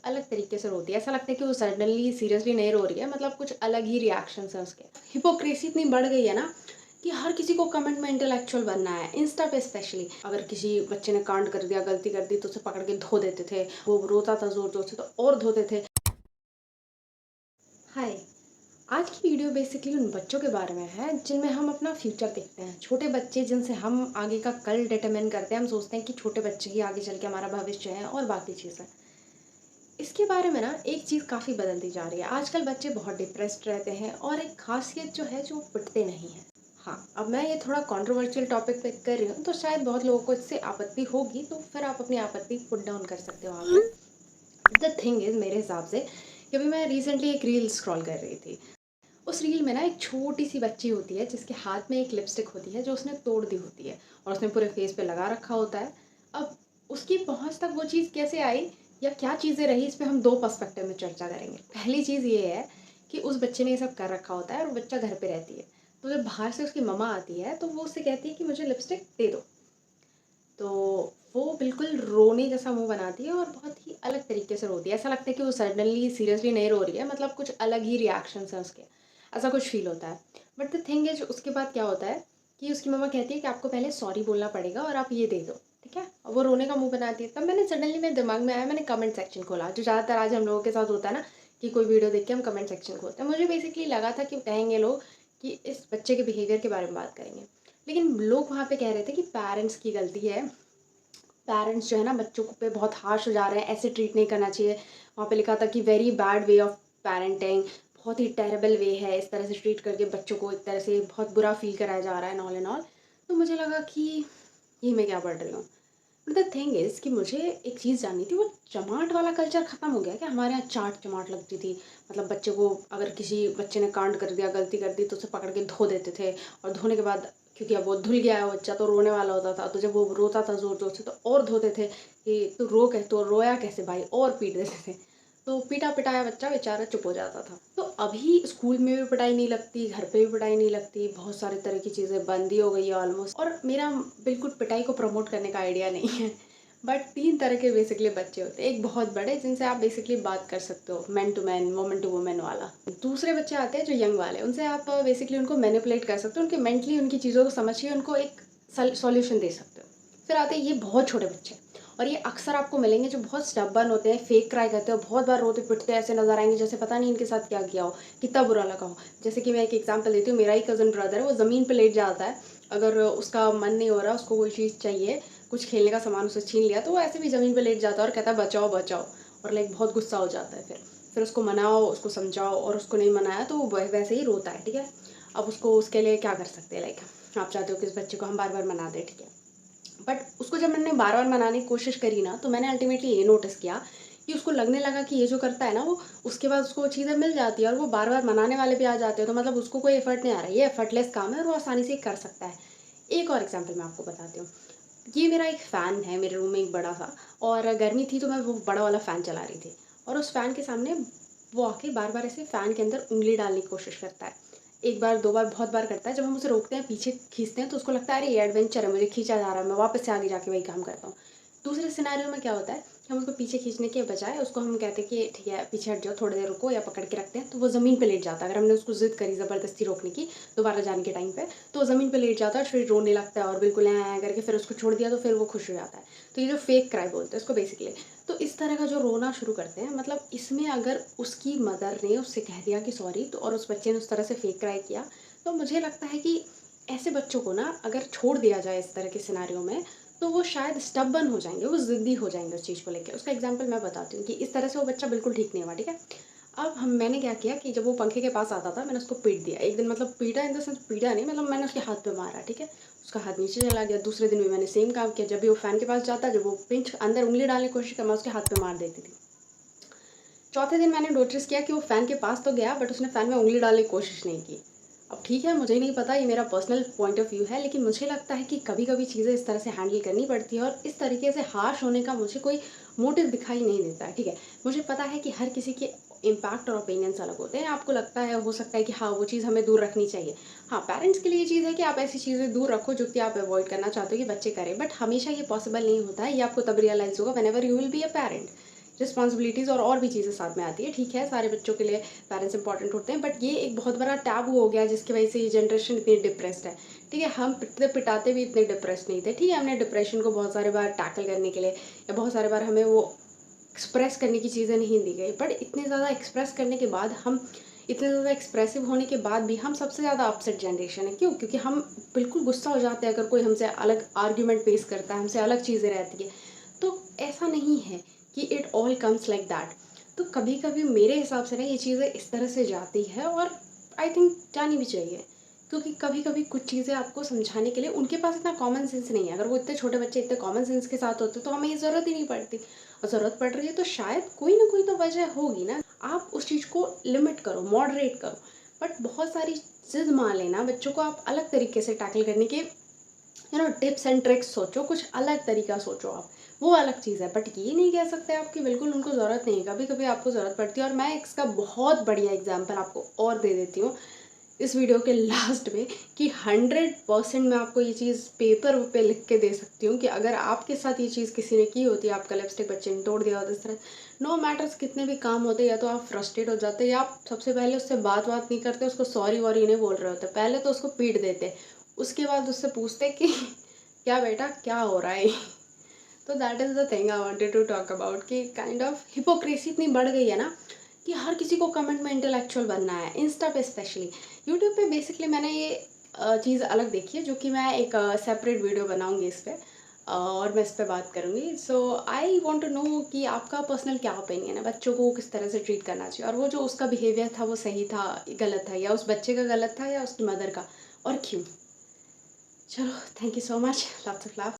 अलग तरीके से रोती है। ऐसा लगता है कि वो सडनली सीरियसली नहीं रो रही है, मतलब कुछ अलग ही रिएक्शंस हैं उसके। हिपोक्रेसी इतनी बढ़ गई है ना कि हर किसी को कमेंट में इंटेलेक्चुअल बनना है, इंस्टा पे स्पेशली। अगर किसी बच्चे ने कांड कर दिया, गलती कर दी, तो उसे पकड़ के धो देते थे। वो रोता था जोर जोर से तो और धोते थे। हाय, आज की वीडियो बेसिकली उन बच्चों के बारे में है जिनमें हम अपना फ्यूचर देखते हैं। छोटे बच्चे जिनसे हम आगे का कल डिटरमिन करते हैं। हम सोचते हैं कि छोटे बच्चे ही आगे चल के हमारा भविष्य है और बाकी चीज़ें। इसके बारे में ना एक चीज़ काफ़ी बदलती जा रही है। आजकल बच्चे बहुत डिप्रेस्ड रहते हैं और एक खासियत जो है जो पिटते नहीं हैं। हाँ, अब मैं ये थोड़ा कंट्रोवर्शियल टॉपिक पिक कर रही हूँ तो शायद बहुत लोगों को इससे आपत्ति होगी, तो फिर आप अपनी आपत्ति पुट डाउन कर सकते हो वहाँ पे। द थिंग इज़, मेरे हिसाब से कि अभी मैं रिसेंटली एक रील स्क्रॉल कर रही थी। उस रील में ना एक छोटी सी बच्ची होती है जिसके हाथ में एक लिपस्टिक होती है जो उसने तोड़ दी होती है और उसने पूरे फेस पे लगा रखा होता है। अब उसकी पहुंच तक वो चीज़ कैसे आई या क्या चीज़ें रही, इस पे हम दो पर्सपेक्टिव में चर्चा करेंगे। पहली चीज़ ये है कि उस बच्चे ने ये सब कर रखा होता है और वो बच्चा घर पे रहती है। तो जब बाहर से उसकी मम्मा आती है तो वो उससे कहती है कि मुझे लिपस्टिक दे दो। तो वो बिल्कुल रोने जैसा मुँह बनाती है और बहुत ही अलग तरीके से रोती है। ऐसा लगता है कि वो सडनली सीरियसली नहीं रो रही है, मतलब कुछ अलग ही रिएक्शंस हैं उसके। ऐसा कुछ फ़ील होता है। बट द थिंग इज़, उसके बाद क्या होता है कि उसकी मम्मा कहती है कि आपको पहले सॉरी बोलना पड़ेगा और आप ये दे दो, ठीक है? और वो रोने का मुँह बनाती है। तब मैंने सडनली मेरे दिमाग में आया, मैंने कमेंट सेक्शन खोला, जो ज़्यादातर आज हम लोगों के साथ होता है ना कि कोई वीडियो देख के हम कमेंट सेक्शन खोलते हैं। मुझे बेसिकली लगा था कि कहेंगे लोग कि इस बच्चे के बिहेवियर के बारे में बात करेंगे। लेकिन लोग वहाँ पे कह रहे थे कि पेरेंट्स की गलती है। पेरेंट्स जो है ना बच्चों पे बहुत हार्श हो जा रहे हैं, ऐसे ट्रीट नहीं करना चाहिए। वहाँ पे लिखा था कि very bad way of parenting, बहुत ही टेरेबल वे है, इस तरह से ट्रीट करके बच्चों को एक तरह से बहुत बुरा फील कराया जा रहा है, ऑल एंड ऑल। तो मुझे लगा कि ये मैं क्या पढ़ रही हूँ। द थिंग इज़ कि मुझे एक चीज़ जाननी थी, वो चमाट वाला कल्चर ख़त्म हो गया क्या? हमारे यहाँ चाट चमाट लगती थी। मतलब बच्चे को, अगर किसी बच्चे ने कांड कर दिया, गलती कर दी, तो उसे पकड़ के धो देते थे। और धोने के बाद, क्योंकि अब वो धुल गया है बच्चा, तो रोने वाला होता था, तो जब वो रोता था ज़ोर ज़ोर से तो और धोते थे कि तू रो कैसे, तो रोया कैसे भाई, और पीट देते थे। तो पीटा पिटाया बच्चा बेचारा चुप हो जाता था। तो अभी स्कूल में भी पिटाई नहीं लगती, घर पे भी पिटाई नहीं लगती, बहुत सारे तरह की चीज़ें बंद ही हो गई है ऑलमोस्ट। और मेरा बिल्कुल पिटाई को प्रमोट करने का आइडिया नहीं है। बट 3 तरह के बेसिकली बच्चे होते हैं। एक बहुत बड़े जिनसे आप बेसिकली बात कर सकते हो, man to man, woman to woman वाला। दूसरे बच्चे आते हैं जो यंग वाले, उनसे आप बेसिकली उनको मैनिपुलेट कर सकते हो, उनके मेंटली उनकी चीज़ों को समझ के उनको एक सॉल्यूशन दे सकते हो। फिर आते हैं ये बहुत छोटे बच्चे, और ये अक्सर आपको मिलेंगे जो बहुत स्टबर्न होते हैं, फेक क्राई करते हो, बहुत बार रोते पिटते ऐसे नजर आएंगे जैसे पता नहीं इनके साथ क्या किया हो, कितना बुरा लगा हो। जैसे कि मैं एक एग्जांपल देती हूँ, मेरा ही कज़न ब्रदर है, वो ज़मीन पे लेट जाता है। अगर उसका मन नहीं हो रहा, उसको कोई चीज़ चाहिए, कुछ खेलने का सामान उसे छीन लिया, तो वो ऐसे भी ज़मीन पे लेट जाता है और कहता है बचाओ बचाओ, और लाइक बहुत गुस्सा हो जाता है। फिर उसको मनाओ, उसको समझाओ, और उसको नहीं मनाया तो वो वैसे ही रोता है, ठीक है? अब उसको उसके लिए क्या कर सकते हैं, लाइक आप चाहते हो कि इस बच्चे को हम बार बार मना दें, ठीक है? बट उसको जब मैंने बार बार मनाने की कोशिश करी ना, तो मैंने अल्टीमेटली ये नोटिस किया कि उसको लगने लगा कि ये जो करता है ना वो, उसके बाद उसको चीज़ें मिल जाती है और वो बार बार मनाने वाले भी आ जाते हैं। तो मतलब उसको कोई एफर्ट नहीं आ रहा है, ये एफर्टलेस काम है और वो आसानी से कर सकता है। एक और एग्जाम्पल मैं आपको बताती हूँ। ये मेरा एक फ़ैन है, मेरे रूम में एक बड़ा सा, और गर्मी थी तो मैं वो बड़ा वाला फ़ैन चला रही थी, और उस फ़ैन के सामने वो आके बार बार ऐसे फ़ैन के अंदर उंगली डालने की कोशिश करता है। एक बार, दो बार, बहुत बार करता है। जब हम उसे रोकते हैं, पीछे खींचते हैं, तो उसको लगता है अरे ये एडवेंचर है, मुझे खींचा जा रहा है, मैं वापस से आगे जाके वही काम करता हूँ। दूसरे सिनेरियो में क्या होता है, हम उसको पीछे खींचने के बजाय उसको हम कहते हैं कि ठीक है पीछे हट जाओ, थोड़ी देर रुको, या पकड़ के रखते हैं, तो वो ज़मीन पे लेट जाता है। अगर हमने उसको ज़िद करी ज़बरदस्ती रोकने की दोबारा जाने के टाइम पे, तो ज़मीन पे लेट जाता है, फिर रोने लगता है और बिल्कुल ऐं करके, फिर उसको छोड़ दिया तो फिर वो खुश हो जाता है। तो ये जो फेक क्राई बोलते हैं इसको बेसिकली। तो इस तरह का जो रोना शुरू करते हैं, मतलब इसमें अगर उसकी मदर ने उससे कह दिया कि सॉरी, तो और उस बच्चे ने उस तरह से फेक क्राई किया, तो मुझे लगता है कि ऐसे बच्चों को ना अगर छोड़ दिया जाए इस तरह के सिनेरियो में, तो वो शायद स्टबर्न हो जाएंगे, वो ज़िद्दी हो जाएंगे उस चीज़ को लेके। उसका एग्जांपल मैं बताती हूँ कि इस तरह से वो बच्चा बिल्कुल ठीक नहीं हुआ, ठीक है? अब मैंने क्या किया कि जब वो पंखे के पास आता था, मैंने उसको पीट दिया एक दिन। मतलब पीटा इन द सेंस पीटा नहीं, मतलब मैंने उसके हाथ पे मारा, ठीक है? उसका हाथ नीचे चला गया। दूसरे दिन भी मैंने सेम काम किया, जब भी वो फ़ैन के पास जाता, जब वो पिंच अंदर उंगली डालने की कोशिश कर, मैं उसके हाथ पे मार देती थी। चौथे दिन मैंने नोटिस किया कि वो फ़ैन के पास तो गया, बट उसने फ़ैन में उंगली डालने की कोशिश नहीं की। अब ठीक है, मुझे नहीं पता, ये मेरा पर्सनल पॉइंट ऑफ व्यू है, लेकिन मुझे लगता है कि कभी कभी चीज़ें इस तरह से हैंडल करनी पड़ती है, और इस तरीके से हार्श होने का मुझे कोई मोटिव दिखाई नहीं देता है, ठीक है? मुझे पता है कि हर किसी के इम्पैक्ट और ओपिनियंस अलग होते हैं। आपको लगता है, हो सकता है कि हाँ वो चीज़ हमें दूर रखनी चाहिए। हाँ, पेरेंट्स के लिए ये चीज़ है कि आप ऐसी चीज़ें दूर रखो जो कि आप अवॉइड करना चाहते हो कि बच्चे करें, बट हमेशा ये पॉसिबल नहीं होता है। ये आपको तब रियलाइज़ होगा whenever you will be a parent, responsibilities और भी चीज़ें साथ में आती है। ठीक है, सारे बच्चों के लिए पेरेंट्स इंपॉर्टेंट होते हैं, बट ये एक बहुत बड़ा टैबू हो गया है जिसकी वजह से ये जनरेशन इतनी डिप्रेस्ड है। ठीक है, हम पिटते पिटाते भी इतने डिप्रेस्ड नहीं थे। ठीक है, हमने डिप्रेशन को बहुत सारे बार टैकल करने के लिए या बहुत सारे बार हमें वो एक्सप्रेस करने की चीज़ें नहीं दी गई, बट इतने ज़्यादा एक्सप्रेस करने के बाद हम इतने ज़्यादा एक्सप्रेसिव होने के बाद भी हम सबसे ज़्यादा अपसेट जनरेशन है। क्यों? क्योंकि हम बिल्कुल गुस्सा हो जाते हैं अगर कोई हमसे अलग आर्ग्यूमेंट फेस करता है, हमसे अलग चीज़ें रहती है। तो ऐसा नहीं है कि it all comes like that. तो कभी कभी मेरे हिसाब से ना ये चीज़ें इस तरह से जाती है, और आई थिंक जानी भी चाहिए। क्योंकि कभी कभी कुछ चीज़ें आपको समझाने के लिए उनके पास इतना कॉमन सेंस नहीं है। अगर वो इतने छोटे बच्चे इतने कॉमन सेंस के साथ होते तो हमें ये ज़रूरत ही नहीं पड़ती, और ज़रूरत पड़ रही है तो शायद कोई ना कोई तो वजह होगी ना। आप उस चीज़ को लिमिट करो, मॉडरेट करो, बट बहुत सारी जिद मान लेना बच्चों को आप अलग तरीके से टैकल करने के टिप्स एंड ट्रिक्स सोचो, कुछ अलग तरीका सोचो आप, वो अलग चीज़ है। बट ये नहीं कह सकते आप कि बिल्कुल उनको ज़रूरत नहीं है, कभी कभी आपको ज़रूरत पड़ती है। और मैं इसका बहुत बढ़िया एग्जांपल आपको और दे देती हूँ इस वीडियो के लास्ट में, कि 100% मैं आपको ये चीज़ पेपर पे लिख के दे सकती हूँ कि अगर आपके साथ ये चीज़ किसी ने की होती, आपका लिपस्टिक बच्चे ने तोड़ दिया होता इस तरह, नो मैटर्स कितने भी काम होते, या तो आप फ्रस्ट्रेट हो जाते, या आप सबसे पहले उससे बात नहीं करते, उसको सॉरी वॉरी नहीं बोल रहे होते, पहले तो उसको पीट देते, उसके बाद उससे पूछते कि क्या बेटा क्या हो रहा है। तो that is the thing I wanted to talk about, कि काइंड ऑफ हिपोक्रेसी इतनी बढ़ गई है ना कि हर किसी को कमेंट में इंटेलेक्चुअल बनना है, इंस्टा पे स्पेशली। यूट्यूब पे बेसिकली मैंने ये चीज़ अलग देखी है, जो कि मैं एक सेपरेट वीडियो बनाऊंगी इस पे, और मैं इस पे बात करूंगी। सो आई वांट टू नो कि आपका पर्सनल क्या ओपिनियन है, बच्चों को किस तरह से ट्रीट करना चाहिए, और वो जो उसका बिहेवियर था वो सही था, गलत था, या उस बच्चे का गलत था या उसकी मदर का, और क्यों। चलो, thank you so much, lots of love.